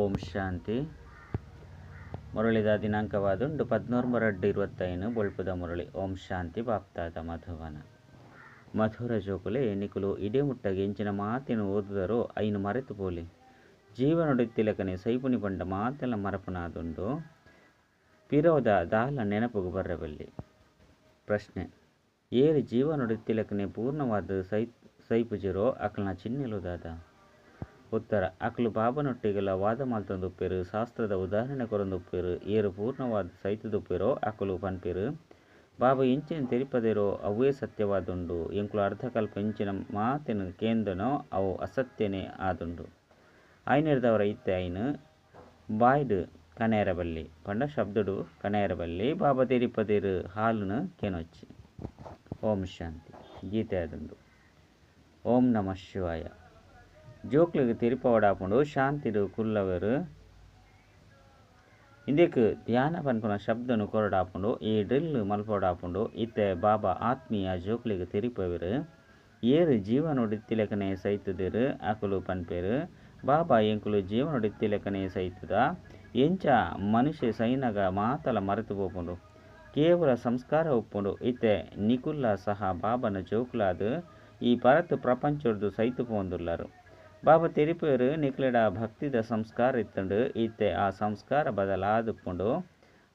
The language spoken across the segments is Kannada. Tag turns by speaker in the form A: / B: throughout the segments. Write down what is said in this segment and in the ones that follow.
A: ಓಂ ಶಾಂತಿ. ಮುರಳಿದ ದಿನಾಂಕವಾದುಂಡು 13/2/25 ಬೊಳ್ಪುದ ಮುರಳಿ. ಓಂ ಶಾಂತಿ. ಬಾಪ್ತಾದ ಮಧುವನ ಮಧುರ ಜೋಕುಲೆ ನಿಕುಲು ಇಡೇ ಮುಟ್ಟಗೆ ಎಂಚಿನ ಮಾತಿನ ಓದುದರೋ ಐನು ಮರೆತು ಪೋಲಿ. ಜೀವನೊಡೆತ್ತಿಲಕನೆ ಸೈಪುನಿ ಪಂಡ ಮಾತೆಲ್ಲ ಮರಪುನಾದುಂಡು ಪಿರೋದ ದಾಲ ನೆನಪುಗು ಬರ್ರಬಲ್ಲಿ. ಪ್ರಶ್ನೆ: ಏರು ಜೀವನೊಡೆತ್ತಿಲಕನೆ ಪೂರ್ಣವಾದ ಸೈಪುಜಿರೋ ಅಕಲ್ನ ಚಿನ್ನೆಲುದಾದ? ಉತ್ತರ: ಅಕಲು ಬಾಬನೊಟ್ಟಿಗೆಲ್ಲ ವಾದ ಮಾಲ್ತೊಂದುಪ್ಪೆರು, ಶಾಸ್ತ್ರದ ಉದಾಹರಣೆ ಕೊರೊಂದುಪ್ಪೆರು. ಏರು ಪೂರ್ಣವಾದ ಸೈತುದುಪ್ಪೆರೋ ಅಕಲು ಪನ್ಪೆರು. ಬಾಬಾ ಎಂಚಿನ ತೆರಿಪದೆರೋ ಅವೇ ಸತ್ಯವಾದುಂಡು. ಎಂಕುಲು ಅರ್ಧಕಲ್ಪ ಎಂಚಿನ ಮಾತೆನು ಕೇಂದನೋ ಅವು ಅಸತ್ಯನೇ ಆದುಂಡು. ಐನೆರ್ದವರ ಇತ್ತೆ ಐನು ಬಾಯ್ಡು ಕನೇರಬಲ್ಲಿ ಪಂಡ ಶಬ್ದುಡು ಕನೇರಬಲ್ಲಿ ಬಾಬಾ ತೆರಿಪದಿರು ಹಾಲುನು ಕೆನೊಚ್ಚಿ. ಓಂ ಶಾಂತಿ. ಗೀತೆ ಆದುಂಡು. ಓಂ ನಮಃ ಶಿವಾಯ. ಜೋಕ್ಲಿಗೆ ತೆರಿಪವಡಾಪುಂಡು ಶಾಂತಿಡು ಕುಲ್ಲವರು ಇಂದಕ್ಕೆ ಧ್ಯಾನ ಪನ್ಪುನ ಶಬ್ದನು ಕೊರಡಾಪುಂಡು ಈ ಡ್ರಿಲ್ ಮಲ್ಪೋಡಾಪುಂಡು. ಇತ್ತೆ ಬಾಬಾ ಆತ್ಮೀಯ ಜೋಕ್ಲಿಗೆ ತೆರಿಪವರು ಏರು ಜೀವನೊಡಿತ್ತಿಲೆಕನೆ ಸೈತುದಿರು ಅಕುಲು ಪನ್ಪೇರು. ಬಾಬಾ ಎಂಕುಲು ಜೀವನೊಡಿತ್ತಿಲೆಕನೆ ಸೈತುದ ಎಂಚ ಮನುಷ್ಯ ಸೈನಗ ಮಾತಲ ಮರೆತು ಪೋಪುಂಡು. ಕೇವಲ ಸಂಸ್ಕಾರ ಉಪ್ಪುಂಡು. ಇತ್ತೆ ನಿಕುಲ್ಲ ಸಹ ಬಾಬನ ಜೋಕ್ಲಾದು ಈ ಪರತು ಪ್ರಪಂಚದ್ದು ಸೈತು ಪೋಂದುಲ್ಲರು. ಬಾಬಾ ತೆರಿಪೇರು ನಿಕ್ಲೆಡ ಭಕ್ತಿದ ಸಂಸ್ಕಾರ ಇತ್ತುಂಡು. ಇತ್ತೆ ಆ ಸಂಸ್ಕಾರ ಬದಲಾದುಪ್ಪುಂಡು.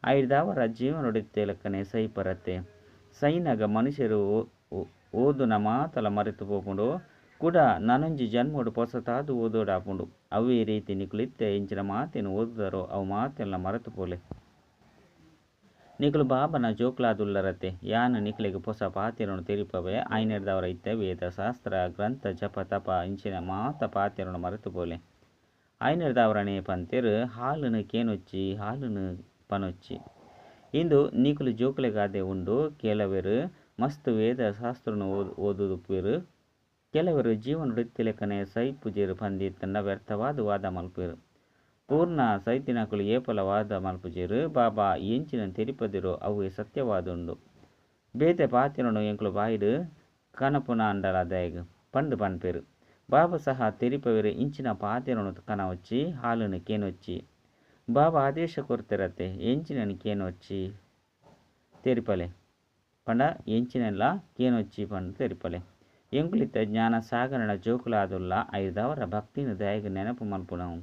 A: ಐದವರ ಜೀವನೊಡಿತ್ತೆಲಕ್ಕನೆ ಸೈಪರತೆ ಸೈನಗ ಮನುಷ್ಯರು ಓದುನ ಮಾತಲ ಮರೆತು ಪೋಪುಂಡು. ಕೂಡ ನನೊಂಜಿ ಜನ್ಮಡು ಪೊಸತಾದು ಓದೋಡಾಪುಂಡು. ಅವೇ ರೀತಿ ನಿಕುಲಿತ್ತೆ ಎಂಚಿನ ಮಾತಿನ ಓದುದರೋ ಅವು ಮಾತೆಲ್ಲ ಮರೆತು ಪೋಲೆ. ನಿಕುಲು ಬಾಬನ ಜೋಕ್ಲಾದುಲ್ಲರತೆ ಯಾನ ನಿಕ್ಲೆಗೆ ಪೊಸ ಪಾತಿರನು ತೆರಿಪವೆ. ಐನೆರ್ದವರ ಇತ್ತೆ ವೇದ ಶಾಸ್ತ್ರ ಗ್ರಂಥ ಜಪ ತಪ ಇಂಚಿನ ಮಾತ ಪಾತಿರನು ಮರೆತು ಪೋಲೆ. ಐನೆರ್ದವರನೇ ಪಂತೆರು ಹಾಲುನು ಕೇನೊಚ್ಚಿ ಹಾಲುನು ಪನೊಚ್ಚಿ. ಇಂದು ನಿಕುಲು ಜೋಕ್ಲೆಗಾದೆ ಉಂಡು. ಕೆಲವರು ಮಸ್ತ್ ವೇದ ಶಾಸ್ತ್ರನು ಓದುದುಪ್ಪೇರು. ಕೆಲವರು ಜೀವನೊಡಿತ್ತಿಲೆಕನೆ ಸೈಪುಜೇರು ಪಂದಿತ್ತಂಡ ವ್ಯರ್ಥವಾದ ವಾದ ಮಲ್ಪೇರು. ಪೂರ್ಣ ಸೈತಿನಕುಲು ಏಪಲ ವಾದ ಮಲ್ಪುಜೇರು. ಬಾಬಾ ಎಂಚಿನ ತೆರಿಪದಿರೋ ಅವೇ ಸತ್ಯವಾದುಂಡು. ಬೇತೆ ಪಾತಿರನು ಎಂಕುಲು ಬಾಯ್ಡು ಕನಪುನ ಅಂಡಲದಾಯಗ ಪಂಡು ಪನ್ಪೇರು. ಬಾಬಾ ಸಹ ತೆರಿಪವೇರು ಇಂಚಿನ ಪಾತಿರನು ಕನವಚ್ಚಿ ಹಾಲುನು ಕೇನೊಚ್ಚಿ. ಬಾಬಾ ಆದೇಶ ಕೊರ್ತಿರತ್ತೆ ಎಂಚಿನನು ಕೇನೊಚ್ಚಿ ತೆರಿಪಲೆ ಪಂಡ ಎಂಚಿನೆಲ್ಲ ಕೇನೊಚ್ಚಿ ಪಂಡು ತೆರಿಪಲೆ. ಎಂಕುಲಿತ್ತ ಜ್ಞಾನ ಸಾಗರಣ ಜೋಕುಲಾದುಲ್ಲ ಐದವರ ಭಕ್ತಿನ ದಯಗ ನೆನಪು ಮಲ್ಪುನವು.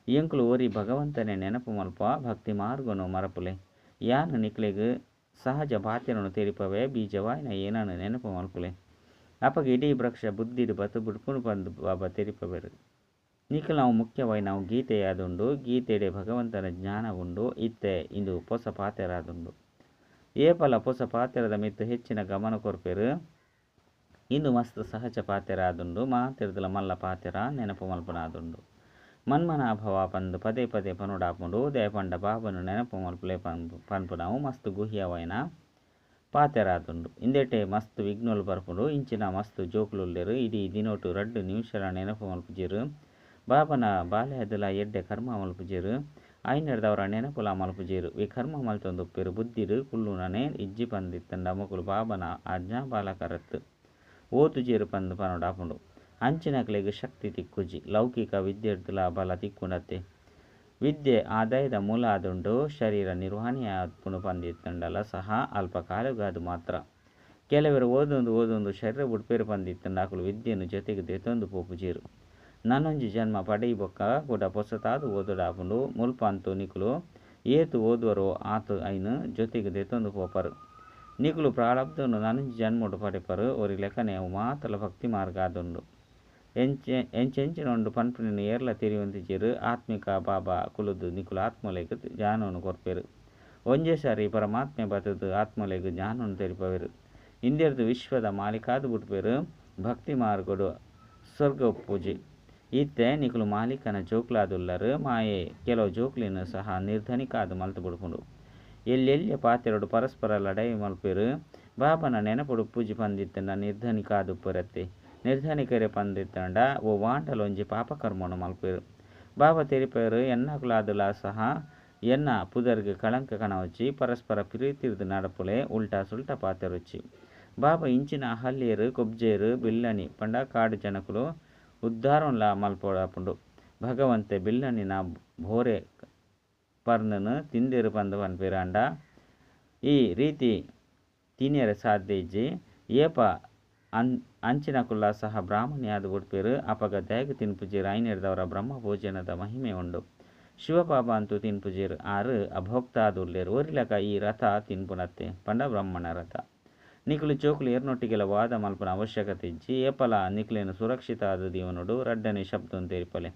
A: ಎಂಕುಲು ಓರಿ ಭಗವಂತನೇ ನೆನಪು ಮಲ್ಪ ಭಕ್ತಿ ಮಾರ್ಗನು ಮರಪುಲೆ. ಯಾನು ನಿಕ್ಲೆಗ್ ಸಹಜ ಪಾತಿರನು ತೆರಿಪವೆ ಬೀಜವಾಯಿನ ಏನನು ನೆನಪು ಮಲ್ಪುಲೆ. ಅಪಗೆ ಇಡೀ ವೃಕ್ಷ ಬುದ್ಧಿಡು ಬತು ಬುಡ್ಪುನು ಪಂದು ಬಾಬಾ ತೆರಿಪವೆರು. ನಿಖಲ್ ನಾವು ಮುಖ್ಯವಾಗಿ ನಾವು ಗೀತೆಯಾದುಂಡು. ಗೀತೆಡೆ ಭಗವಂತನ ಜ್ಞಾನ ಉಂಡು. ಇತ್ತೆ ಇಂದು ಪೊಸ ಪಾತೆರಾದುಂಡು. ಏಪಲ ಪೊಸ ಪಾತೆರದ ಮಿತ್ತು ಹೆಚ್ಚಿನ ಗಮನ ಕೊರ್ಪೆರು. ಇಂದು ಮಸ್ತ್ ಸಹಜ ಪಾತೆರಾದುಂಡು. ಮಾತಿರ್ದಲ ಮಲ್ಲ ಪಾತೆರ ನೆನಪು ಮಲ್ಪನಾದುಂಡು. ಮನ್ಮನಾಭವ ಪಂದು ಪದೇ ಪದೇ ಪನುಡಾಪುಂಡು. ದಯಪಂಡ ಬಾಬನು ನೆನಪು ಮಲ್ಪುಲೆ ಪನ್ಪುನವು ಮಸ್ತ್ ಗುಹ್ಯವೈನ ಪಾತೆರಾದುಂಡು. ಇಂದೆಟೆ ಮಸ್ತ್ ವಿಘ್ನುಲು ಬರ್ಪುಂಡು. ಇಂಚಿನ ಮಸ್ತ್ ಜೋಕುಲುಲ್ಲೆರು. ಇಡೀ ದಿನೋಟು 2 ನಿಮಿಷಲ ನೆನಪು ಮಲ್ಪುಜೇರು. ಬಾಬನ ಬಾಲ್ಯದಲ ಎಡ್ಡೆ ಕರ್ಮ ಮಲ್ಪುಜೇರು. ಐನೆರ್ದವರ ನೆನಪುಲ ಮಲ್ಪುಜೇರು. ಈ ಕರ್ಮ ಮಲ್ತೊಂದುಪ್ಪೆರು ಬುದ್ಧಿಡು ಕುಲ್ಲುನನೆ ಇಜ್ಜಿ ಪಂದಿತ್ತಂಡ ಮಕ್ಕಳು ಬಾಬನ ಆಜ್ಞಾ ಬಾಲಕರತ್ತು ಓತುಜೇರು ಪಂದು ಪನುಡಾಪುಂಡು. ಅಂಚಿನಕ್ಲೆಗ್ ಶಕ್ತಿ ತಿಕ್ಕುಜಿ. ಲೌಕಿಕ ವಿದ್ಯೆಡ್ದುಲ ಬಲ ತಿಕ್ಕುಂಡತೆ. ವಿದ್ಯೆ ಆದಾಯದ ಮೂಲ ಆದುಂಡು. ಶರೀರ ನಿರ್ವಹಣೆಯಾದ್ಪುನು ಪಂದಿತ್ತಂಡಲ ಸಹ ಅಲ್ಪ ಕಾಲಗಾದು ಮಾತ್ರ. ಕೆಲವರು ಓದೊಂದು ಶರೀರ ಬುಡ್ಪೇರು ಪಂದಿತ್ತಂಡ ಅಕುಲು ವಿದ್ಯೆನು ಜೊತೆಗೆ ದೆತೊಂದು ಪೋಪುಜೇರು. ನನೊಂಜಿ ಜನ್ಮ ಪಡೆಯಬೊಕ್ಕ ಕೂಡ ಪೊಸತಾದು ಓದೋಡಾಪುಂಡು. ಮುಲ್ಪ ಅಂತು ನಿಕುಲು ಏತು ಓದುವರೋ ಆತು ಐನು ಜೊತೆಗೆ ದೆತೊಂದು ಪೋಪರು. ನಿಕುಲು ಪ್ರಾರಬ್ಧನು ನನೊಂಜಿ ಜನ್ಮಡು ಪಡೆಪರು. ಒರಿ ಲೆಕ್ಕನೆ ಅವು ಮಾತಲ ಭಕ್ತಿ ಮಾರ್ಗ ಆದುಂಡು. ಎಂಚೆಂಚಿನೊಂಡು ಪನ್ಪುನಿನ ಏರ್ಲ ತೆರಿಯೊಂದಿಜೇರು. ಆತ್ಮಿಕ ಬಾಬಾ ಕುಲುದು ನಿಕುಲು ಆತ್ಮಲೆಗ್ ಜ್ಞಾನವನ್ನು ಕೊರ್ಪೆರು. ಒಂಜೇ ಸಾರಿ ಪರಮಾತ್ಮೆ ಬತದು ಆತ್ಮಲೆಗ್ ಜ್ಞಾನವನ್ನು ತೆರಿಪವೆರು. ಇಂದೆರ್ದು ವಿಶ್ವದ ಮಾಲಿಕಾದು ಬುಡ್ಪೇರು. ಭಕ್ತಿ ಮಾರ್ಗಡು ಸ್ವರ್ಗ ಉಪ್ಪುಜಿ. ಇತ್ತೆ ನಿಕುಲು ಮಾಲಿಕನ ಜೋಕ್ಲಾದುಲ್ಲರು. ಮಾಯೆ ಕೆಲವು ಜೋಕ್ಲಿನ ಸಹ ನಿರ್ಧನಿಕಾದು ಮಲ್ತು ಬುಡ್ಪುಂಡು. ಎಲ್ಲೆಲ್ಯ ಪಾತೆರಡು ಪರಸ್ಪರ ಲಡಾಯಿ ಮಲ್ಪೇರು. ಬಾಬನ ನೆನಪುಡು ಉಪ್ಪುಜಿ ಪಂದಿತ್ತಂಡ ನಿರ್ಧನಿಕಾದು ಉಪ್ಪುರತ್ತೆ. ನಿರ್ಧನಿಕರೆ ಪಂದಿತ್ತಂಡ ಓ ವಾಂಡಲ ಒಂಜಿ ಪಾಪಕರ್ಮನು ಮಲ್ಪೇರು. ಬಾಬಾ ತೆರಿಪೇರು ಎನ್ನಕುಲಾದುಲ ಸಹ ಎನ್ನ ಪುದರ್ಗೆ ಕಳಂಕ ಕನವಚ್ಚಿ ಪರಸ್ಪರ ಪ್ರೀತಿರ್ದು ನಡಪುಲೆ ಉಲ್ಟಾ ಸುಲ್ಟಾ ಪಾತೆರೊಚ್ಚಿ. ಬಾಬಾ ಇಂಚಿನ ಹಲ್ಲೇರು ಕೊಬ್ಜೇರು ಬಿಲ್ಲನಿ ಪಂಡ ಕಾಡು ಜನಕುಲು ಉದ್ಧಾರನ್ಲ ಮಲ್ಪೋಡಾಪುಂಡು. ಭಗವಂತೆ ಬಿಲ್ಲನಿನ ಬೋರೆ ಪರ್ನನು ತಿಂದಿರು ಪಂದು ಪನ್ಪೇರು ಅಂಡ ಈ ರೀತಿ ತಿನಿಯರ ಸಾಧ್ಯ ಇಜ್ಜಿ ಏಪ ಅಂಚಿನ ಕುಲ್ಲ ಸಹ ಬ್ರಾಹ್ಮಣಿಯಾದ ಬಿಡ್ಪೇರು ಅಪಗ ದೇಗ ತಿನ್ಪುಜೀರು ಐನೇರ್ದವರ ಬ್ರಹ್ಮ ಭೋಜನದ ಮಹಿಮೆ ಉಂಡು ಶಿವಬಾಬಾ ಅಂತೂ ತಿನ್ಪುಜೀರು ಆರು ಅಭೋಕ್ತಾದುಲ್ಲೇರು ಓರಿಲಕ ಈ ರಥ ತಿನ್ಪುನತ್ತೆ ಪಂಡ ಬ್ರಹ್ಮಣ ರಥ ನಿಕ್ಲು ಚೋಕ್ಲು ಏರ್ನೊಟ್ಟಿಗೆಲ ವಾದ ಮಲ್ಪನ ಅವಶ್ಯಕತೆ ಇಜ್ಜಿ ಏಪಲ ನಿಕ್ಲೇನು ಸುರಕ್ಷಿತ ಆದ ದೀವನುಡು ರಡ್ಡನೆ ಶಬ್ದನ್ ತೆರಿಪಲೆ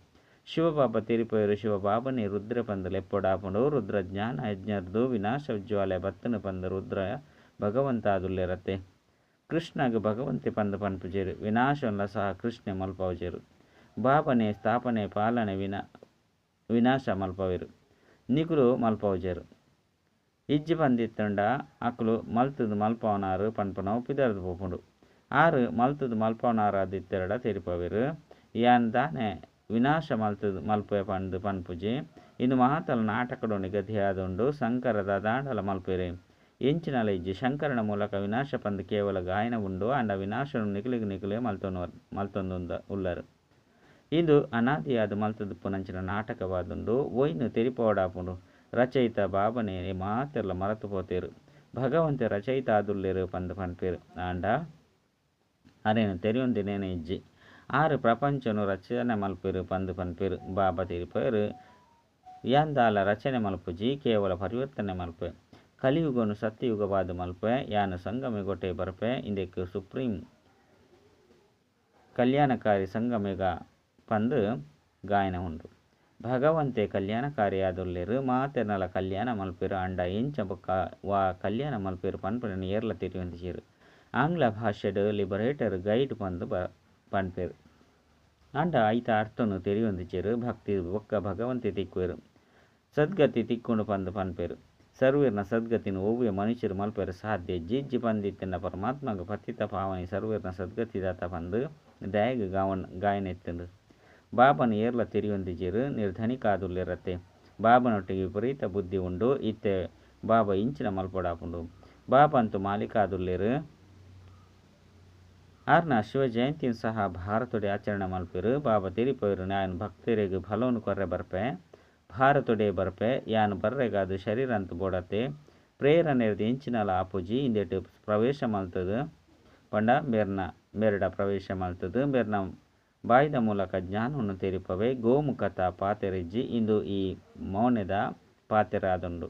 A: ಶಿವಬಾಬಾ ತೆರಿಪೋಯರು ಶಿವಬಾಬನೇ ರುದ್ರ ಪಂದಲು ಎಪ್ಪೊಡಾಪುಂಡು ರುದ್ರ ಜ್ಞಾನ ಯಜ್ಞರ್ದು ವಿನಾಶ ಉಜ್ವಾಲೆ ಬತ್ತನು ಪಂದ ರುದ್ರ ಭಗವಂತ ಆದುಲ್ಲೇರತ್ತೆ ಕೃಷ್ಣಗೆ ಭಗವಂತೆ ಪಂದ ಪನ್ಪುಜೇರು ವಿನಾಶವನ್ನ ಸಹ ಕೃಷ್ಣೆ ಮಲ್ಪವಜೇರು ಬಾಬನೆ ಸ್ಥಾಪನೆ ಪಾಲನೆ ವಿನಾಶ ಮಲ್ಪವೇರು ನಿಕುಲು ಮಲ್ಪವಜೇರು ಇಜ್ಜಿ ಪಂದಿತ್ತಂಡ ಅಕ್ಲು ಮಲ್ತದು ಮಲ್ಪವನಾರು ಪನ್ಪನವು ಪಿದರ್ದು ಪೋಪುಂಡು ಆರು ಮಲ್ತದು ಮಲ್ಪವನಾರಾದಿತ್ತೆರಡ ತೆರಿಪವೇರು ಯಾನ್ ದಾನೆ ವಿನಾಶ ಮಲ್ತದು ಮಲ್ಪೆ ಪಂದು ಪನ್ಪುಜಿ ಇನ್ನು ಮಹಾತಲ ನಾಟಕಡೊಂಡಿ ಗತಿಯಾದುಂಡು ಶಂಕರದ ದಾಂಡಲ ಮಲ್ಪೇರೆ ಎಂಚಿನಲ ಇಜ್ಜಿ ಶಂಕರನ ಮೂಲಕ ವಿನಾಶ ಪಂದು ಕೇವಲ ಗಾಯನ ಉಂಡು ಅಂಡ ವಿನಾಶನು ನಿಕಲಿಗೆ ಮಲ್ತೊಂದು ಉಳ್ಳರು ಇದು ಅನಾದಿಯಾದ ಮಲ್ತದು ಪುನಂಚಿನ ನಾಟಕವಾದುಂಡು ಒಯ್ನು ತೆರಿಪೋಡಾಪುಂಡು ರಚಯಿತ ಬಾಬನೇ ಮಾತೆಲ್ಲ ಮರೆತು ಪೋತೇರು ಭಗವಂತೆ ರಚಯಿತ ಆದುಲ್ಲೇರು ಪಂದು ಪನ್ಪೇರು ಆಂಡ ಅರೇನು ತೆರಿಯೊಂದಿನೇನೆ ಇಜ್ಜಿ ಆರು ಪ್ರಪಂಚನು ರಚನೆ ಮಲ್ಪೇರು ಪಂದು ಪನ್ಪೇರು ಬಾಬಾ ತೆರಿಪೇರು ಯಾಂದಾಲ ರಚನೆ ಮಲ್ಪುಜಿ ಕೇವಲ ಪರಿವರ್ತನೆ ಮಲ್ಪೆ ಕಲಿಯುಗನು ಸತ್ಯಯುಗವಾದ ಮಲ್ಪೆ ಯಾನು ಸಂಗಮೆಗೊಟ್ಟೆ ಬರ್ಪೆ ಇಂದಕ್ಕೆ ಸುಪ್ರೀಂ ಕಲ್ಯಾಣಕಾರಿ ಸಂಗಮೆಗ ಪಂದು ಗಾಯನ ಉಂಡು ಭಗವಂತೆ ಕಲ್ಯಾಣಕಾರಿಯಾದುಲ್ಲೇರು ಮಾತೆರ್ನಲ ಕಲ್ಯಾಣ ಮಲ್ಪೇರು ಅಂಡ ಎಂಚ ಬೊಕ್ಕ ವಾ ಕಲ್ಯಾಣ ಮಲ್ಪೇರು ಪನ್ಪೆರನ್ನು ಏರ್ಲ ತಿರಿಯೊಂದಿಚೇರು ಆಂಗ್ಲ ಭಾಷೆಡು ಲಿಬರೇಟರ್ ಗೈಡ್ ಪಂದು ಪನ್ಪೇರು ಅಂಡ ಐತ ಅರ್ಥನು ತೆರಿಯೊಂದಿಚೇರು ಭಕ್ತಿ ಬೊಕ್ಕ ಭಗವಂತೆ ತಿಕ್ಕುವೆರು ಸದ್ಗತಿ ತಿಕ್ಕೊಂಡು ಪಂದು ಪನ್ಪೇರು ಸರ್ವೇರ್ನ ಸದ್ಗತಿನ ಒವ್ವೆ ಮನುಷ್ಯರು ಮಲ್ಪೇರು ಸಾಧ್ಯ ಜಿಜ್ಜಿ ಪಂದಿತ್ತಿನ ಪರಮಾತ್ಮಗ ಪತಿತ ಪಾವನಿ ಸರ್ವೇರ್ನ ಸದ್ಗತಿದಾತ ಪಂದು ದಯಗ ಗಾಯನೆತ್ತಂದು ಬಾಬನ ಏರ್ಲ ತಿರಿಯೊಂದಿಜೇರು ನಿರ್ಧನಿಕಾದುಲ್ಲಿರತ್ತೆ ಬಾಬನೊಟ್ಟಿಗೆ ವಿಪರೀತ ಬುದ್ಧಿ ಉಂಡು ಇತ್ತೆ ಬಾಬಾ ಇಂಚಿನ ಮಲ್ಪೊಡಾಪುಂಡು ಬಾಬಾ ಅಂತೂ ಮಾಲೀಕಾದುಲ್ಲೇರು ಆರ್ನ ಶಿವ ಜಯಂತಿನ ಸಹ ಭಾರತೊಡೆ ಆಚರಣೆ ಮಲ್ಪೇರು ಬಾಬಾ ತಿರಿಪೋಯರು ನಾನು ಭಕ್ತರಿಗೆ ಫಲವನ್ನು ಕೊರ್ರೆ ಬರ್ಪೆ ಭಾರತೊಡೆ ಬರ್ಪೆ ಯಾನು ಬರ್ರೆಗಾದು ಶರೀರ ಅಂತ ಬೋಡತ್ತೆ ಪ್ರೇರಣೆರ್ದು ಎಂಚಿನಲ ಆಪುಜಿ ಇಂದೆಟ್ಟು ಪ್ರವೇಶ ಮಲ್ತದು ಪಂಡ ಮೇರ್ಡ ಪ್ರವೇಶ ಮಲ್ತದು ಮೇರ್ನ ಬಾಯ್ದ ಮೂಲಕ ಜ್ಞಾನವನ್ನು ತೆರಿಪವೆ ಗೋಮುಖತ ಪಾತೆರಿಜ್ಜಿ ಇಂದು ಈ ಮೌನೆದ ಪಾತೆರಾದುಂಡು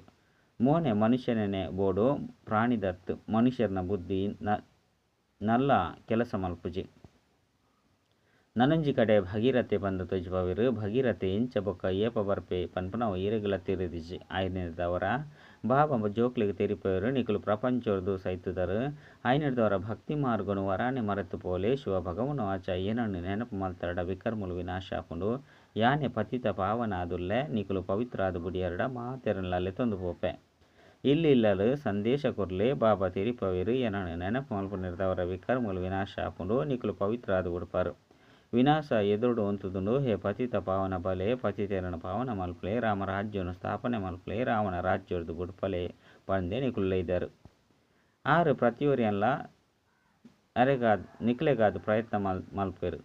A: ಮೋನೆ ಮನುಷ್ಯನೇ ಬೋಡು ಪ್ರಾಣಿದತ್ತು ಮನುಷ್ಯರ್ನ ಬುದ್ಧಿ ನಲ್ಲ ಕೆಲಸ ಮಲ್ಪುಜಿ ನನಂಜಿ ಕಡೆ ಭಗೀರಥೆ ಬಂದು ತೊಜ್ಬವಿರು ಭಗೀರಥೆ ಎಂಚ ಬೊಕ್ಕ ಏಪ ಬರ್ಪೆ ಪನ್ಪನವು ಈರೆಗಳ ತಿರಿದಿಜಿ ಐನೇರ್ದವರ ಬಾಬಾ ಜೋಕ್ಲಿಗೆ ತೆರಿಪೋಯರು ನಿಕಲು ಪ್ರಪಂಚವ್ರದು ಸೈತುದರು ಐನೇರ್ದವರ ಭಕ್ತಿ ಮಾರ್ಗನು ವರಾನೆ ಮರೆತು ಪೋಲೆ ಶಿವ ಭಗವನು ಆಚ ಏನನ್ನು ನೆನಪು ಮಲ್ತರಡ ವಿಕರ್ಮುಲು ವಿನಾಶ ಹಾಕೊಂಡು ಯಾನೆ ಪತಿತ ಪಾವನ ಆದುಲ್ಲೆ ನಿಕಲು ಪವಿತ್ರ ಆದ ಬುಡಿಯರಡ ಮಾತೆರಲ್ಲೇ ತಂದು ಪೋಪೆ ಇಲ್ಲಿಲ್ಲಲು ಸಂದೇಶ ಕೊರ್ಲೆ ಬಾಬಾ ತೆರಿಪವಿರು ಏನನ್ನು ನೆನಪು ಮಲ್ಪನಿರ್ದವರ ವಿಕರ್ಮುಲು ವಿನಾಶ ಹಾಕೊಂಡು ನಿಕಲು ಪವಿತ್ರ ಆದ ಉಡುಪಾರು ವಿನಾಶ ಎದುರುಡು ಒಂತುದುಂಡು ಹೇ ಪತಿತ ಪಾವನ ಬಲೆ ಪತಿತೇರನ ಪಾವನ ಮಲ್ಪಲೆ ರಾಮ ರಾಜ್ಯವನ್ನು ಸ್ಥಾಪನೆ ಮಲ್ಪಲೆ ರಾವಣ ರಾಜ್ಯರ್ದು ಗುಡ್ಪಲೆ ಪಂದೆ ನಿಕುಲ್ಲೈದರು ಆರು ಪ್ರತಿಯೊರಿಯಲ್ಲ ಅರೆಗಾದ್ ನಿಕ್ಲೆಗಾದ ಪ್ರಯತ್ನ ಮಲ್ಪೇರು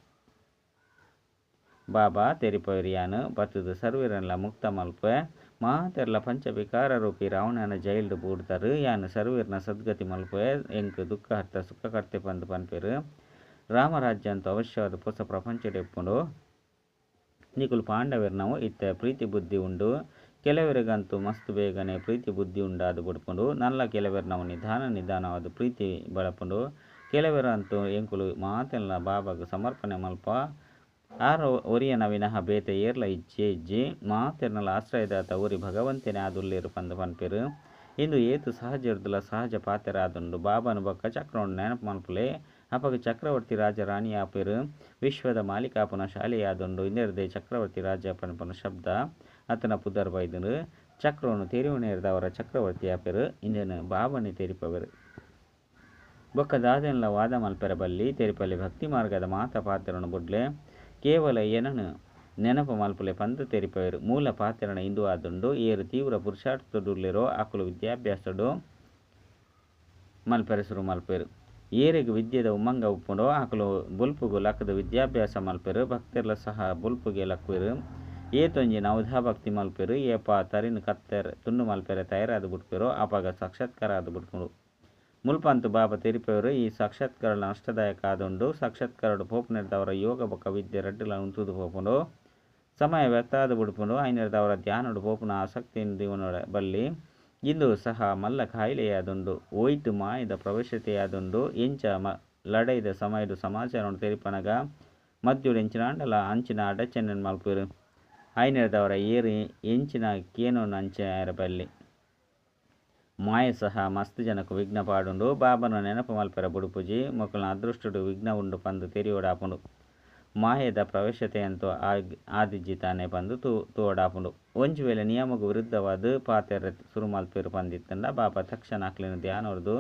A: ಬಾಬಾ ತೆರಿಪೋರಿಯಾನು ಬತ್ತದು ಸರ್ವೀರನ್ಲ ಮುಕ್ತ ಮಲ್ಪೆ ಮಾತೆರ್ಲ ಪಂಚವಿಕಾರ ರೂಪಿ ರಾವಣನ ಜೈಲ್ಡು ಬೂಡ್ತರು ಯಾನು ಸರ್ವೀರ್ನ ಸದ್ಗತಿ ಮಲ್ಪೆ ಎಂಕ್ ದುಃಖ ಹರ್ತ ಸುಖ ಕರ್ತೆ ಪಂದು ಪನ್ಪೇರು ರಾಮರಾಜ್ಯ ಅಂತೂ ಅವಶ್ಯವಾದ ಹೊಸ ಪ್ರಪಂಚ ಎಪ್ಕೊಂಡು ನಿಕುಲು ಪಾಂಡವರ್ನವು ಇತ್ತ ಪ್ರೀತಿ ಬುದ್ಧಿ ಉಂಡು ಕೆಲವರಿಗಂತೂ ಮಸ್ತ್ ಬೇಗನೆ ಪ್ರೀತಿ ಬುದ್ಧಿ ಉಂಡಾದು ಬಿಡ್ಕೊಂಡು ನಲ್ಲ ಕೆಲವರ್ನವು ನಿಧಾನವಾದ ಪ್ರೀತಿ ಬಳಪುಂಡು ಕೆಲವರಂತೂ ಎಂಕುಲು ಮಾತೆಲ್ಲ ಬಾಬಾಗ ಸಮರ್ಪಣೆ ಮಲ್ಪ ಆರು ಒರಿಯನ ವಿನಃ ಬೇತೆ ಏರ್ಲ ಇಜ್ಜಿ ಮಾತೆರ್ನಲ್ಲ ಆಶ್ರಯದಾತ ಊರಿ ಭಗವಂತನೇ ಆದುಲ್ಲೇರು ಪಂದು ಪನ್ಪೇರು ಇಂದು ಏತು ಸಹಜರ್ದುಲ ಸಹಜ ಪಾತೆರಾದುಂಡು ಬಾಬಾನು ಬೊಕ್ಕ ಚಕ್ರವನ್ನು ನೆನಪು ಮಲ್ಪುಲೆ ಅಪಗ ಚಕ್ರವರ್ತಿ ರಾಜ ರಾಣಿ ಆಪೇರು ವಿಶ್ವದ ಮಾಲಿಕಾಪನ ಶಾಲೆಯಾದುಂಡು ಇಂದೆರ್ದೆ ಚಕ್ರವರ್ತಿ ರಾಜ ಪನ್ಪನ ಶಬ್ದ ಅತನ ಪುದರ್ ಬೈದನು ಚಕ್ರವನ್ನು ತೆರಿವನೇರ್ದವರ ಚಕ್ರವರ್ತಿ ಆಪೇರು ಇಂದೆನು ಬಾಬನಿ ತೆರಿಪವರು ಬೊಕ್ಕ ದಾದೆನ್ಲ ವಾದ ಮಲ್ಪೆರ ಬಲ್ಲಿ ತೆರಿಪಲ್ಲಿ ಭಕ್ತಿ ಮಾರ್ಗದ ಮಾತ ಪಾತ್ರನು ಬುಡ್ಲೆ ಕೇವಲ ಏನನು ನೆನಪು ಮಲ್ಪುಲೆ ಪಂದು ತೆರಿಪವರು ಮೂಲ ಪಾತ್ರನ ಇಂದು ಆದುಂಡು ಏರು ತೀವ್ರ ಪುರುಷಾರ್ಥದುಲ್ಲಿರೋ ಆಕುಲು ವಿದ್ಯಾಭ್ಯಾಸಡು ಮಲ್ಪೆರಸರು ಮಲ್ಪೇರು ಏರೆಗ್ ವಿದ್ಯೆದ ಉಮ್ಮಂಗ ಉಪ್ಪುಂಡು ಆಕಲು ಬುಲ್ಪುಗು ಲಕ್ಕದ ವಿದ್ಯಾಭ್ಯಾಸ ಮಲ್ಪೆರು ಭಕ್ತರ್ಲ ಸಹ ಬುಲ್ಪುಗೆ ಲಕ್ವೆರು ಏತೊಂಜಿ ನವಧಾ ಭಕ್ತಿ ಮಲ್ಪೆರು ಏಪ ತರಿನ್ ಕತ್ತೆರ್ ತುಂಡು ಮಲ್ಪೆರೆ ತಯಾರಾದ ಬಿಡ್ಪೆರು ಆಪಾಗ ಸಾಕ್ಷಾತ್ಕಾರ ಆದ ಬಿಡ್ಪುಂಡು ಮುಲ್ಪಂತು ಬಾಬಾ ತೆರಿಪೆವರು ಈ ಸಾಕ್ಷಾತ್ಕಾರ ನಷ್ಟದಾಯಕ ಆದುಂಡು ಸಾಕ್ಷಾತ್ಕಾರಡು ಪೋಪುನೆರ್ದವರ ಯೋಗ ಬೊಕ್ಕ ವಿದ್ಯೆ ರಡ್ಡುಲ ಉಂತುದು ಪೋಪುಂಡು ಸಮಯ ವ್ಯರ್ಥ ಆದ ಬಿಡ್ಪುಂಡು ಐನೆರ್ದವರ ಧ್ಯಾನಡು ಪೋಪುನ ಆಸಕ್ತಿಯನ್ನು ದಿವನೊಡ ಬಲ್ಲಿ ಇಂದು ಸಹ ಮಲ್ಲ ಕಾಯಿಲೆಯಾದುಂಡು ಒಯ್ತು ಮಾಯದ ಪ್ರವೇಶತೆಯಾದುಂಡು ಎಂಚ ಲಡೈದ ಸಮಯಡು ಸಮಾಚಾರವನ್ನು ತೆರಿಪನಗ ಮದ್ಯುಡು ಎಂಚಿನಾಂಡಲ ಅಂಚಿನ ಅಡಚಣೆನ್ ಮಲ್ಪುರು ಐನೆರ್ದವರ ಏರಿ ಎಂಚಿನ ಕೇನೋನ್ ಅಂಚೆರ ಬಲ್ಲಿ ಮಾಯ ಸಹ ಮಸ್ತ್ ಜನಕು ವಿಘ್ನ ಪಾಡುಂಡು ಬಾಬನ ನೆನಪು ಮಲ್ಪೆರ ಬುಡುಪುಜಿ ಮೊಕಲ್ನ ಅದೃಷ್ಟುಡು ವಿಘ್ನ ಉಂಡು ಪಂದು ತೆರಿಯೋಡಾಪುಂಡು ಮಾಯದ ಪ್ರವೇಶತೆಯಂತೂ ಆದಿಜ್ಜಿ ತಾನೇ ಬಂದು ತೂವಡಾಪುಂಡು ಒಂಜು ವೇಳೆ ನಿಯಮಗೂ ವಿರುದ್ಧವಾದ ಪಾತೆರ ಸುರು ಮಲ್ಪೇರು ಪಂದಿತ್ತಂಡ ಬಾಬಾ ತಕ್ಷಣ ಅಕ್ಲಿನ ಧ್ಯಾನ ಹೊಡೆದು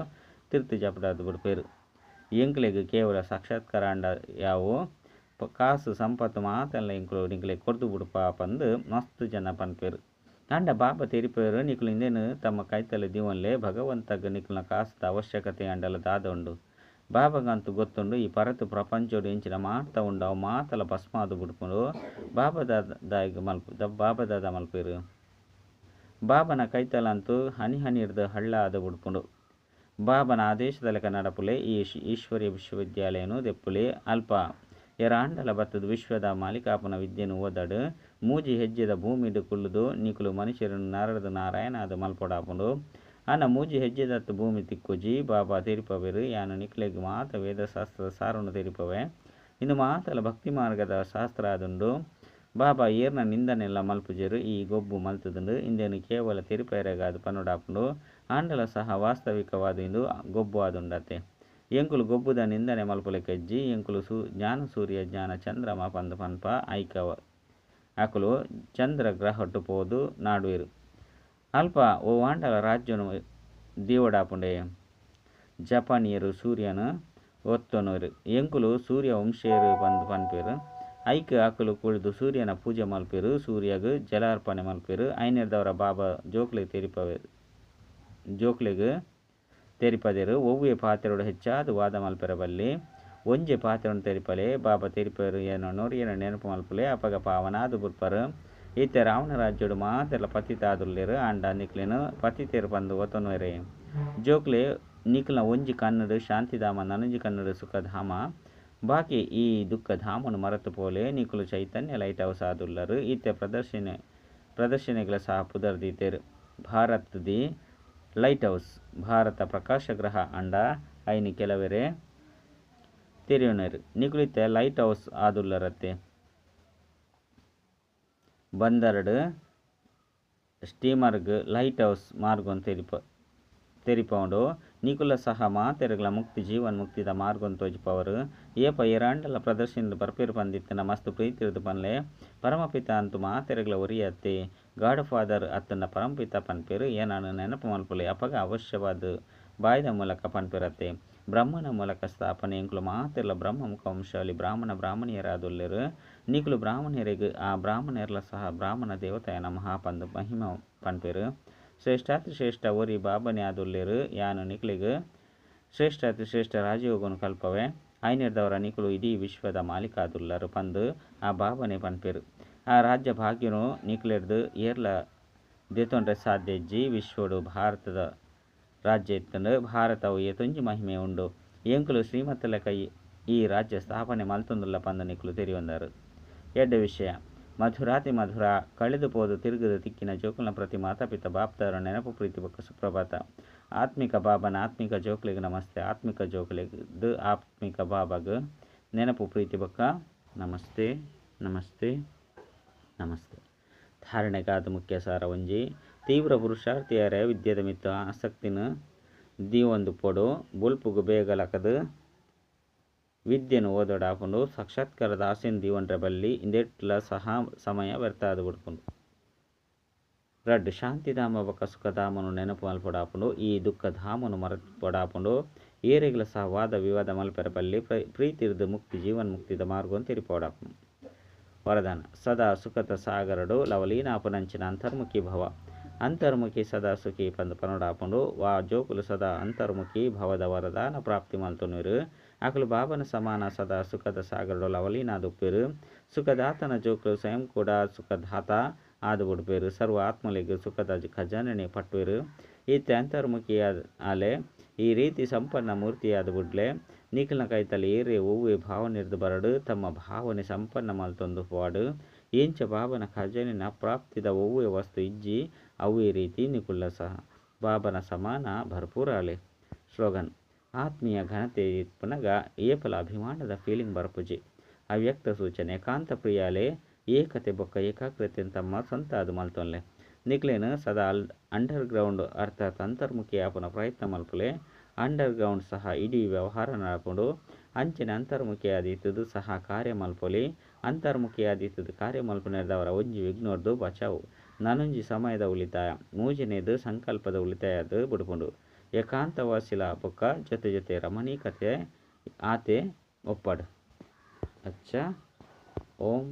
A: ತಿರ್ತು ಜಪಡಾದು ಬಿಡ್ಪೇರು ಎಂಕ್ಲೆಗ್ ಕೇವಲ ಸಾಕ್ಷಾತ್ಕಾರ ಅಂಡ ಯಾವು ಕಾಸು ಸಂಪತ್ತು ಮಾತೆಲ್ಲ ಇಂಕ್ಲು ನಿಕ್ಲೆಗ್ ಕೊರ್ದು ಬಿಡುಪ ಪಂದು ಮಸ್ತ್ ಜನ ಪನ್ಪೇರು ಅಂಡ ಬಾಬಾ ತೆರಿಪೇರು ನಿಕ್ಲು ಇಂದೇನು ತಮ್ಮ ಕೈತಲೆ ದಿವನ್ಲೆ ಭಗವಂತಗ ನಿಕ್ಲನ ಕಾಸದ ಅವಶ್ಯಕತೆ ಅಂಡಲ ದಾದ ಉಂಡು ಬಾಬಾಗಂತೂ ಗೊತ್ತುಂಡು ಈ ಪರತು ಪ್ರಪಂಚೋಡು ಎಂಚಿನ ಮಾತ ಉಂಡು ಅವು ಮಾತಲ ಭಸ್ಮಾದು ಬಿಡ್ಪುಂಡು ಬಾಬಾದಾದ ಮಲ್ಪೇರು ಬಾಬನ ಕೈತಲಂತೂ ಹನಿ ಹನಿ ಹಿಡ್ದು ಹಳ್ಳ ಆದ ಬಿಡ್ಪುಂಡು ಬಾಬನ ಆದೇಶದ ಲೆಕ್ಕ ನಡಪುಲೆ ಈ ಈಶ್ವರೀಯ ವಿಶ್ವವಿದ್ಯಾಲಯನು ದೆಪ್ಪುಲಿ ಅಲ್ಪ ಎರಾಂಡಲ ಬತ್ತದ ವಿಶ್ವದ ಮಾಲಿಕಾಪನ ವಿದ್ಯೆನು ಓದಡು ಮೂಜಿ ಹೆಜ್ಜೆದ ಭೂಮಿಡು ಕುಳ್ಳುದು ನಿಕುಲು ಮನುಷ್ಯರನ್ನು ನರದು ನಾರಾಯಣಾದ ಮಲ್ಪೊಡಾಪುಂಡು ಅನ್ನ ಮೂಜಿ ಹೆಜ್ಜೆದತ್ತು ಭೂಮಿ ತಿಕ್ಕುಜಿ ಬಾಬಾ ತೆರಿಪವೆರು ಯಾನು ನಿಕ್ಲೆಗ್ ಮಾತ ವೇದಶಾಸ್ತ್ರದ ಸಾರನ್ನು ತೆರಿಪವೆ ಇನ್ನು ಮಾತಲ ಭಕ್ತಿ ಮಾರ್ಗದ ಶಾಸ್ತ್ರ ಆದುಂಡು ಬಾಬಾ ಏರ್ನ ನಿಂದನೆಲ್ಲ ಮಲ್ಪುಜರು ಈ ಗೊಬ್ಬು ಮಲ್ತದುಂಡು ಇಂದೇನು ಕೇವಲ ತೆರಿಪೆರಗಾದು ಪನ್ನುಡಾಪುಂಡು ಆಂಡಲ ಸಹ ವಾಸ್ತವಿಕವಾದ ಇಂದು ಗೊಬ್ಬು ಆದುಂಡತೆ ಎಂಕುಲು ಗೊಬ್ಬುದ ನಿಂದನೆ ಮಲ್ಪುಲೆಕೆಜ್ಜಿ ಎಂಕುಲು ಜ್ಞಾನ ಸೂರ್ಯ ಜ್ಞಾನ ಚಂದ್ರಮ ಪಂದು ಪನ್ಪ ಐಕವ ಅಕುಲು ಚಂದ್ರ ಗ್ರಹಟ್ಟು ಪೋದು ನಾಡುವೆರು ಅಲ್ಪ ಓ ಆಂಡಲ ರಾಜ್ಯನು ದೀವಡಾಪುಂಡೆ ಜಪಾನಿಯರು ಸೂರ್ಯನು ಒತ್ತೊನರು ಎಂಕುಲು ಸೂರ್ಯ ವಂಶೀಯರು ಬಂದು ಪನ್ಪೇರು ಐಕ್ ಅಕುಲು ಕುಳಿದು ಸೂರ್ಯನ ಪೂಜೆ ಮಲ್ಪೇರು ಸೂರ್ಯಗ್ ಜಲಾರ್ಪಣೆ ಮಲ್ಪೇರು ಐನೆರ್ದವರ ಬಾಬಾ ಜೋಕ್ಲೆಗ್ ತೆರಿಪದೇರು ಒವ್ವೆ ಪಾತ್ರೆಡು ಹೆಚ್ಚಾದ ವಾದ ಮಲ್ಪೆರ ಬಲ್ಲಿ ಒಂಜೆ ಪಾತ್ರೆಯನ್ನು ತೆರಿಪಲೆ ಬಾಬಾ ತೆರಿಪೇರು ಏನೋ ನೋಡಿ ಏನೋ ನೆನಪು ಮಲ್ಪಲೆ ಅಪಗ ಪಾವನಾದು ಬುಡ್ಪರು ಈತ ರಾವಣ ರಾಜ್ಯಡು ಮಾತೆಲ್ಲ ಪತಿತಾದುಲ್ಲೇರು ಅಂಡ ನಿಕ್ಲೇನು ಪತಿತೇರು ಬಂದು ಒತ್ತೊನ್ವೇರೆ ಜೋಕ್ಲೆ ನಿಕ್ಲ ಒಂಜಿ ಕನ್ನಡು ಶಾಂತಿಧಾಮ ನನಂಜಿ ಕನ್ನಡು ಸುಖಧಾಮ ಬಾಕಿ ಈ ದುಃಖ ಧಾಮನು ಮರೆತು ಪೋಲೆ ನಿಕ್ಲು ಚೈತನ್ಯ ಲೈಟ್ ಹೌಸ್ ಆದುಲ್ಲರು ಈತ ಪ್ರದರ್ಶನೆಗಳ ಸಹ ಪುದರ್ದೀತೇರು ಭಾರತದಿ ಲೈಟ್ ಹೌಸ್ ಭಾರತ ಪ್ರಕಾಶ ಗ್ರಹ ಅಂಡ ಐನಿ ಕೆಲವೆರೆ ತೆರೆಯೋನೇರು ನಿಕ್ಲಿತೆ ಲೈಟ್ ಹೌಸ್ ಆದುಲ್ಲರತ್ತೆ ಬಂದರಡು ಸ್ಟೀಮರ್ಗ್ ಲೈಟ್ ಹೌಸ್ ಮಾರ್ಗನ್ ತೆರಿಪೌಂಡು ನಿಕುಲ ಸಹ ಮಾತೆರಗಲ ಮುಕ್ತಿ ಜೀವನ್ ಮುಕ್ತಿದ ಮಾರ್ಗನ್ ತೋಜಿಪವರು ಏಪ ಎರಾಂಡಲ ಪ್ರದರ್ಶನದ ಬರ್ಪೇರು ಪಂದಿತ್ತನ ಮಸ್ತ್ ಪ್ರೀತಿರ್ದು ಪನ್ಲೆ ಪರಮಪಿತ ಅಂತೂ ಮಾತೆರಗಲ ಒರಿಯತ್ತೆ ಗಾಡ್ ಫಾದರ್ ಅತ್ತನ ಪರಮಪಿತ ಪನ್ಪೇರು ಏನಾನು ನೆನಪು ಮಲ್ಪುಲೆ ಅಪಗ ಅವಶ್ಯವಾದ ಬಾಯ್ದ ಮೂಲಕ ಪನ್ಪೇರತ್ತೆ ಬ್ರಹ್ಮನ ಮೂಲಕ ಸ್ಥಾಪನೆ ಎಂಕುಲು ಮಾತೆರ್ಲ ಬ್ರಹ್ಮ ಮುಖವಂಶಾಲಿ ಬ್ರಾಹ್ಮಣಿಯರಾದುಲ್ಲೇರು ನಿಕುಲು ಬ್ರಾಹ್ಮಣಿಯರಿಗೆ ಆ ಬ್ರಾಹ್ಮಣರ್ಲ ಸಹ ಬ್ರಾಹ್ಮಣ ದೇವತೆಯ ಮಹಾಪಂದು ಮಹಿಮ ಪನ್ಪೇರು ಶ್ರೇಷ್ಠಾತಿ ಶ್ರೇಷ್ಠ ಒರಿ ಬಾಬನೆ ಆದುಲ್ಲೇರು ಯಾನು ನಿಕ್ಲಿಗ್ ಶ್ರೇಷ್ಠಾತಿ ಶ್ರೇಷ್ಠ ರಾಜಯೋಗನು ಕಲ್ಪವೆ ಐನೆರ್ದವರ ನಿಕುಲು ಇಡೀ ವಿಶ್ವದ ಮಾಲೀಕ ಆದುಲ್ಲರು ಪಂದು ಆ ಬಾಬನೆ ಪನ್ಪೇರು ಆ ರಾಜ್ಯ ಭಾಗ್ಯನು ನಿಕ್ಲೆರ್ದು ಏರ್ಲ ದೆತೊಂಡ್ರೆ ಸಾಧ್ಯಜ್ಜಿ ವಿಶ್ವಡು ಭಾರತದ ರಾಜ್ಯ ಇತ್ತಂಡು ಭಾರತವು ಏತೊಂಜಿ ಮಹಿಮೆ ಉಂಡು ಎಂಕುಲು ಶ್ರೀಮಂತ ಲೆಕ್ಕ ಈ ರಾಜ್ಯ ಸ್ಥಾಪನೆ ಮಲ್ತೊಂದುಲ್ಲ ಪಂದು ನಿಕ್ಲು ತೆರಿಯೊಂದರು ಎಡ್ಡ ವಿಷಯ ಮಧುರಾತಿ ಮಧುರ ಕಳೆದು ಪೋದು ತಿರುಗದ ತಿಕ್ಕಿನ ಜೋಕುಲ್ನ ಪ್ರತಿ ಮಾತಾಪಿತ ಬಾಪ್ತಾರ ನೆನಪು ಪ್ರೀತಿ ಬೊಕ್ಕ ಸುಪ್ರಭಾತ ಆತ್ಮಿಕ ಬಾಬನ ಆತ್ಮಿಕ ಜೋಕ್ಲೆಗ್ ನಮಸ್ತೆ ಆತ್ಮಿಕ ಜೋಕ್ಲೆಗ್ ಆತ್ಮಿಕ ಬಾಬಾಗ ನೆನಪು ಪ್ರೀತಿ ಬೊಕ್ಕ ನಮಸ್ತೆ ನಮಸ್ತೆ ನಮಸ್ತೆ ಧಾರಣೆಗಾದ ಮುಖ್ಯ ಸಾರ ಒಂಜಿ ತೀವ್ರ ಪುರುಷಾರ್ಥಿಯರ ವಿದ್ಯೆದ ಮಿತ್ತ ಆಸಕ್ತಿನ ದೀವೊಂದು ಪೊಡು ಬುಲ್ಪುಗು ಬೇಗಲಕದು ವಿದ್ಯೆನು ಓದೋಡಾಪುಂಡು ಸಾಕ್ಷಾತ್ಕಾರದ ಆಸೆನ್ ದೀವನ್ರೆ ಬಲ್ಲಿ ಇಂದೆಟ್ಲ ಸಹ ಸಮಯ ವ್ಯರ್ಥ ಆದು ಬಿಡ್ಪುಂಡು ರಡ್ ಶಾಂತಿಧಾಮ ಬೊಕ್ಕ ಸುಖಧಾಮನು ನೆನಪು ಮಲ್ಪೊಡಾಪುಂಡು ಈ ದುಃಖ ಧಾಮನು ಮರೆಪೊಡಾಪುಂಡು ಏರೆಗ್ಲ ಸಹ ವಾದ ವಿವಾದ ಮಲ್ಪೆರ ಬಲ್ಲಿ ಪ್ರೀತಿರ್ದು ಮುಕ್ತಿ ಜೀವನ್ ಮುಕ್ತಿದ ಮಾರ್ಗವನ್ನು ತೆರಿಪೋಡಾಪುಂಡು ವರದಾನ ಸದಾ ಸುಖದ ಸಾಗರಡು ಲವಲೀನಾಪುನಂಚಿನ ಅಂತರ್ಮುಖಿ ಭವ ಅಂತರ್ಮುಖಿ ಸದಾ ಸುಖಿ ಪಂದ್ ಪನೋಡ ಹಾಕೊಂಡು ವಾ ಜೋಕುಲು ಸದಾ ಅಂತರ್ಮುಖಿ ಭವದ ವರದಾನ ಪ್ರಾಪ್ತಿ ಮಲ್ತೊನುರು ಅಕಲು ಬಾಬನ ಸಮಾನ ಸದಾ ಸುಖದ ಸಾಗರಡೊಲ ಅವಲಿನಾದುಪ್ಪೆರು ಸುಖದಾತನ ಜೋಕುಲು ಸ್ವಯಂ ಕೂಡ ಸುಖದಾತ ಆದು ಬಿಡ್ಪೇರು ಸರ್ವ ಆತ್ಮಲಿಗೆ ಸುಖದ ಖಜಾನೆ ಪಟ್ಟುವೆರು ಈತೆ ಅಂತರ್ಮುಖಿ ಆಲೆ ಈ ರೀತಿ ಸಂಪನ್ನ ಮೂರ್ತಿಯಾದ ಬಿಡ್ಲೆ ನಿಖಿಲ್ನ ಕೈತಲ್ಲಿ ಏರೆ ಒವ್ವೆ ಭಾವನೆರ್ದು ಬರಡು ತಮ್ಮ ಭಾವನೆ ಸಂಪನ್ನ ಮಲ್ತೊಂದು ಪಾಡು ಏಂಚ ಬಾಬನ ಖಜಾನೆನ ಪ್ರಾಪ್ತಿದ ಒವ್ವೆ ವಸ್ತು ಇಜ್ಜಿ ಅವೇ ರೀತಿ ನಿಕುಲ್ಲ ಸಹ ಬಾಬನ ಸಮಾನ ಭರ್ಪೂರಾಲೆ. ಸ್ಲೋಗನ್ ಆತ್ಮೀಯ ಘನತೆ ಪುನಗ ಏಪಲ ಅಭಿಮಾನದ ಫೀಲಿಂಗ್ ಬರ್ಪುಜಿ ಅವ್ಯಕ್ತ ಸೂಚನೆ ಏಕಾಂತ ಪ್ರಿಯಾಲೆ ಏಕತೆ ಬೊಕ್ಕ ಏಕಾಗ್ರತೆ ತಮ್ಮ ಸ್ವಂತ ಅದು ಮಲ್ತೊನ್ಲೆ ನಿಕ್ಲೇನು ಸದಾ ಅಂಡರ್ ಗ್ರೌಂಡ್ ಅರ್ಥಾತ್ ಅಂತರ್ಮುಖಿ ಆಪುನ ಪ್ರಯತ್ನ ಮಲ್ಪಲೆ ಅಂಡರ್ ಗ್ರೌಂಡ್ ಸಹ ಇಡೀ ವ್ಯವಹಾರ ನಡ್ಕೊಂಡು ಅಂಚಿನ ಅಂತರ್ಮುಖಿ ಆದೀತದು ಸಹ ಕಾರ್ಯ ಮಲ್ಪೊಲಿ ಅಂತರ್ಮುಖಿ ಆದೀತದು ಕಾರ್ಯ ಮಲ್ಪನೆದವರ ಒಂಜಿ ವಿಘ್ನೋರ್ದು ಬಚಾವು ನನೊಂಜಿ ಸಮಯದ ಉಳಿತಾಯ ಮೂಜನೇದು ಸಂಕಲ್ಪದ ಉಳಿತಾಯ ಅದು ಬಿಡ್ಕೊಂಡು ಏಕಾಂತವಾಸಿಲ ಬೊಕ್ಕ ಜೊತೆ ಜೊತೆ ರಮಣೀಕತೆ ಆತೆ ಒಪ್ಪಡು. ಅಚ್ಚ ಓಂ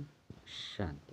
A: ಶಾಂತಿ.